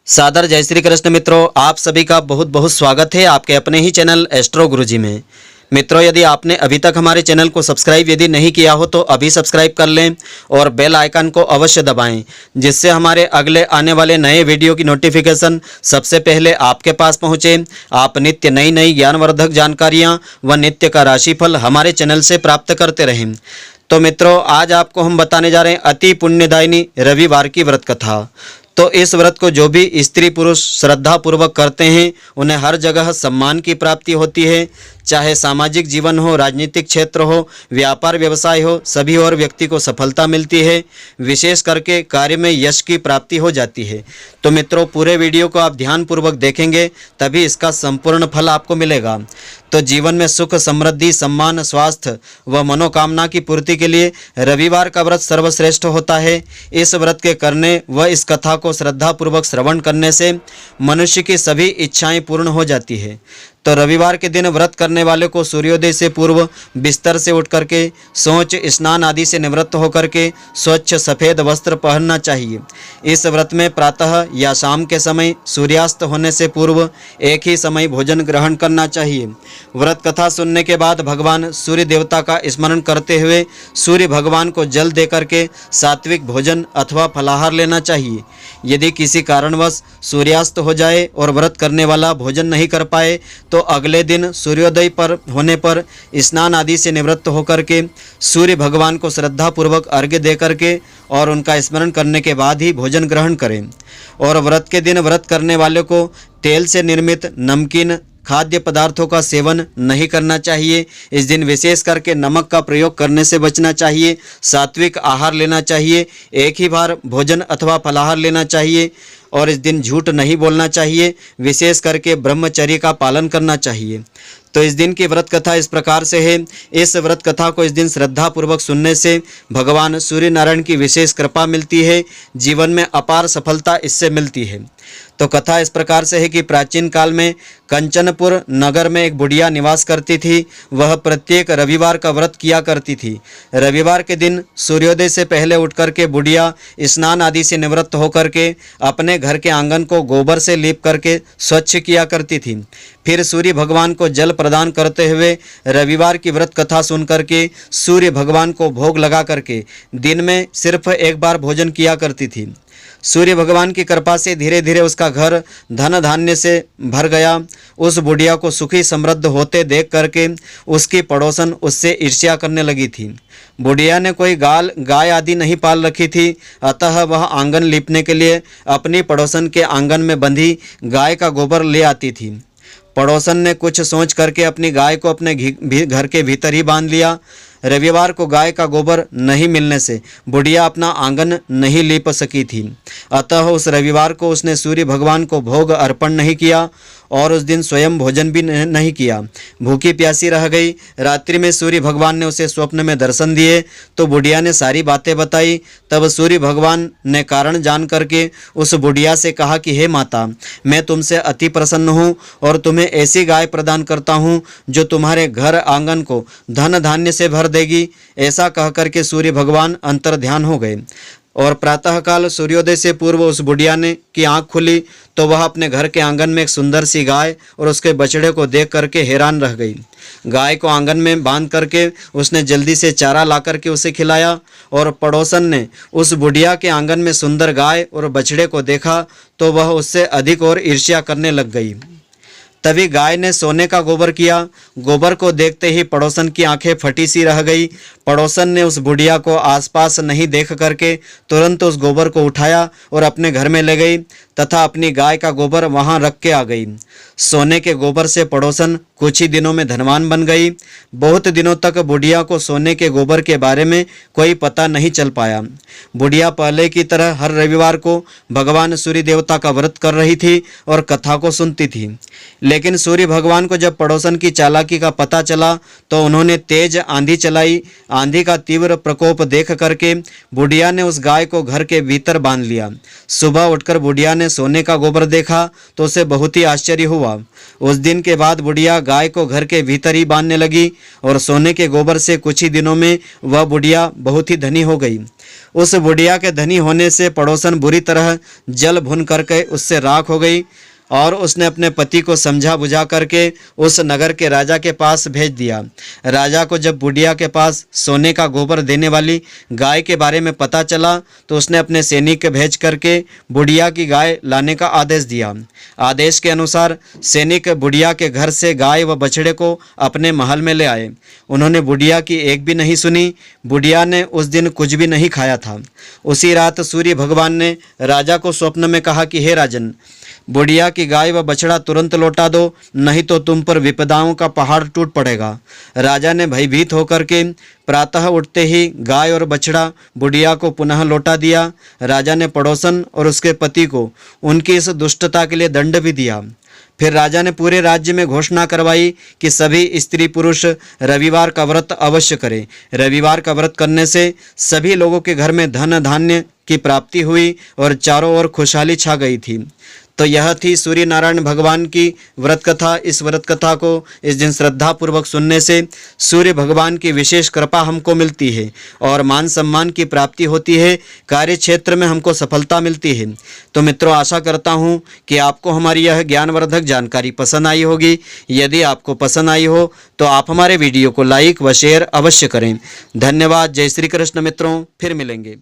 सादर जय श्री कृष्ण मित्रों, आप सभी का बहुत बहुत स्वागत है आपके अपने ही चैनल एस्ट्रो गुरुजी में। मित्रों, यदि आपने अभी तक हमारे चैनल को सब्सक्राइब यदि नहीं किया हो तो अभी सब्सक्राइब कर लें और बेल आइकन को अवश्य दबाएं, जिससे हमारे अगले आने वाले नए वीडियो की नोटिफिकेशन सबसे पहले आपके पास पहुंचे। आप नित्य नई नई ज्ञानवर्धक जानकारियां व नित्य का राशिफल हमारे चैनल से प्राप्त करते रहें। तो मित्रों, आज आपको हम बताने जा रहे हैं अति पुण्यदायिनी रविवार की व्रत कथा। तो इस व्रत को जो भी स्त्री पुरुष श्रद्धा पूर्वक करते हैं उन्हें हर जगह सम्मान की प्राप्ति होती है। चाहे सामाजिक जीवन हो, राजनीतिक क्षेत्र हो, व्यापार व्यवसाय हो, सभी और व्यक्ति को सफलता मिलती है। विशेष करके कार्य में यश की प्राप्ति हो जाती है। तो मित्रों, पूरे वीडियो को आप ध्यानपूर्वक देखेंगे तभी इसका संपूर्ण फल आपको मिलेगा। तो जीवन में सुख, समृद्धि, सम्मान, स्वास्थ्य व मनोकामना की पूर्ति के लिए रविवार का व्रत सर्वश्रेष्ठ होता है। इस व्रत के करने व इस कथा को श्रद्धापूर्वक श्रवण करने से मनुष्य की सभी इच्छाएं पूर्ण हो जाती है। तो रविवार के दिन व्रत करने वाले को सूर्योदय से पूर्व बिस्तर से उठ करके शौच, स्नान आदि से निवृत्त होकर के स्वच्छ सफ़ेद वस्त्र पहनना चाहिए। इस व्रत में प्रातः या शाम के समय सूर्यास्त होने से पूर्व एक ही समय भोजन ग्रहण करना चाहिए। व्रत कथा सुनने के बाद भगवान सूर्य देवता का स्मरण करते हुए सूर्य भगवान को जल दे करके सात्विक भोजन अथवा फलाहार लेना चाहिए। यदि किसी कारणवश सूर्यास्त हो जाए और व्रत करने वाला भोजन नहीं कर पाए तो अगले दिन सूर्योदय पर होने पर स्नान आदि से निवृत्त होकर के सूर्य भगवान को श्रद्धापूर्वक अर्घ्य दे करके और उनका स्मरण करने के बाद ही भोजन ग्रहण करें। और व्रत के दिन व्रत करने वाले को तेल से निर्मित नमकीन खाद्य पदार्थों का सेवन नहीं करना चाहिए। इस दिन विशेष करके नमक का प्रयोग करने से बचना चाहिए। सात्विक आहार लेना चाहिए। एक ही बार भोजन अथवा फलाहार लेना चाहिए और इस दिन झूठ नहीं बोलना चाहिए। विशेष करके ब्रह्मचर्य का पालन करना चाहिए। तो इस दिन की व्रत कथा इस प्रकार से है। इस व्रत कथा को इस दिन श्रद्धापूर्वक सुनने से भगवान सूर्य नारायण की विशेष कृपा मिलती है। जीवन में अपार सफलता इससे मिलती है। तो कथा इस प्रकार से है कि प्राचीन काल में कंचनपुर नगर में एक बुढ़िया निवास करती थी। वह प्रत्येक रविवार का व्रत किया करती थी। रविवार के दिन सूर्योदय से पहले उठकर के बुढ़िया स्नान आदि से निवृत्त होकर के अपने घर के आंगन को गोबर से लीप करके स्वच्छ किया करती थी। फिर सूर्य भगवान को जल प्रदान करते हुए रविवार की व्रत कथा सुन करके सूर्य भगवान को भोग लगा करके दिन में सिर्फ एक बार भोजन किया करती थी। सूर्य भगवान की कृपा से धीरे धीरे उसका घर धन धान्य से भर गया। उस बुढ़िया को सुखी समृद्ध होते देख करके उसकी पड़ोसन उससे ईर्ष्या करने लगी थी। बुढ़िया ने कोई गाय आदि नहीं पाल रखी थी, अतः वह आंगन लीपने के लिए अपनी पड़ोसन के आंगन में बंधी गाय का गोबर ले आती थी। पड़ोसन ने कुछ सोच करके अपनी गाय को अपने घर के भीतर ही बांध लिया। रविवार को गाय का गोबर नहीं मिलने से बुढ़िया अपना आंगन नहीं लीप सकी थी। अतः उस रविवार को उसने सूर्य भगवान को भोग अर्पण नहीं किया और उस दिन स्वयं भोजन भी नहीं किया। भूखी प्यासी रह गई। रात्रि में सूर्य भगवान ने उसे स्वप्न में दर्शन दिए तो बुढ़िया ने सारी बातें बताई। तब सूर्य भगवान ने कारण जान करके उस बुढ़िया से कहा कि हे माता, मैं तुमसे अति प्रसन्न हूँ और तुम्हें ऐसी गाय प्रदान करता हूँ जो तुम्हारे घर आंगन को धन धान्य से भर देगी। ऐसा कह करके सूर्य भगवान अंतर ध्यान हो गए और प्रातःकाल सूर्योदय से पूर्व उस बुढ़िया ने की आंख खुली तो वह अपने घर के आंगन में एक सुंदर सी गाय और उसके बछड़े को देख करके हैरान रह गई। गाय को आंगन में बांध करके उसने जल्दी से चारा ला करके उसे खिलाया और पड़ोसन ने उस बुढ़िया के आंगन में सुंदर गाय और बछड़े को देखा तो वह उससे अधिक और ईर्ष्या करने लग गई। तभी गाय ने सोने का गोबर किया। गोबर को देखते ही पड़ोसन की आंखें फटी सी रह गई। पड़ोसन ने उस बुढ़िया को आसपास नहीं देख करके तुरंत उस गोबर को उठाया और अपने घर में ले गई तथा अपनी गाय का गोबर वहां रख के आ गई। सोने के गोबर से पड़ोसन कुछ ही दिनों में धनवान बन गई। बहुत दिनों तक बुढ़िया को सोने के गोबर के बारे में कोई पता नहीं चल पाया। बुढ़िया पहले की तरह हर रविवार को भगवान सूर्य देवता का व्रत कर रही थी और कथा को सुनती थी। लेकिन सूर्य भगवान को जब पड़ोसन की चालाकी का पता चला तो उन्होंने तेज आंधी चलाई। आंधी का तीव्र प्रकोप देख करके बुढ़िया ने उस गाय को घर के भीतर बांध लिया। सुबह उठकर बुढ़िया ने ने सोने का गोबर देखा तो उसे बहुत ही आश्चर्य हुआ। उस दिन के बाद बुढ़िया गाय को घर के भीतर ही बांधने लगी और सोने के गोबर से कुछ ही दिनों में वह बुढ़िया बहुत ही धनी हो गई। उस बुढ़िया के धनी होने से पड़ोसन बुरी तरह जल भुन करके उससे राख हो गई और उसने अपने पति को समझा बुझा करके उस नगर के राजा के पास भेज दिया। राजा को जब बुढ़िया के पास सोने का गोबर देने वाली गाय के बारे में पता चला तो उसने अपने सैनिक भेज करके बुढ़िया की गाय लाने का आदेश दिया। आदेश के अनुसार सैनिक बुढ़िया के घर से गाय व बछड़े को अपने महल में ले आए। उन्होंने बुढ़िया की एक भी नहीं सुनी। बुढ़िया ने उस दिन कुछ भी नहीं खाया था। उसी रात सूर्य भगवान ने राजा को स्वप्न में कहा कि हे राजन, बुढ़िया की गाय व बछड़ा तुरंत लौटा दो, नहीं तो तुम पर विपदाओं का पहाड़ टूट पड़ेगा। राजा ने भयभीत होकर के प्रातः उठते ही गाय और बछड़ा बुढ़िया को पुनः लौटा दिया। राजा ने पड़ोसन और उसके पति को उनकी इस दुष्टता के लिए दंड भी दिया। फिर राजा ने पूरे राज्य में घोषणा करवाई कि सभी स्त्री पुरुष रविवार का व्रत अवश्य करें। रविवार का व्रत करने से सभी लोगों के घर में धन धान्य की प्राप्ति हुई और चारों ओर खुशहाली छा गई थी। तो यह थी सूर्य नारायण भगवान की व्रत कथा। इस व्रत कथा को इस दिन श्रद्धा पूर्वक सुनने से सूर्य भगवान की विशेष कृपा हमको मिलती है और मान सम्मान की प्राप्ति होती है, कार्य क्षेत्र में हमको सफलता मिलती है। तो मित्रों, आशा करता हूँ कि आपको हमारी यह ज्ञानवर्धक जानकारी पसंद आई होगी। यदि आपको पसंद आई हो तो आप हमारे वीडियो को लाइक व शेयर अवश्य करें। धन्यवाद। जय श्री कृष्ण मित्रों, फिर मिलेंगे।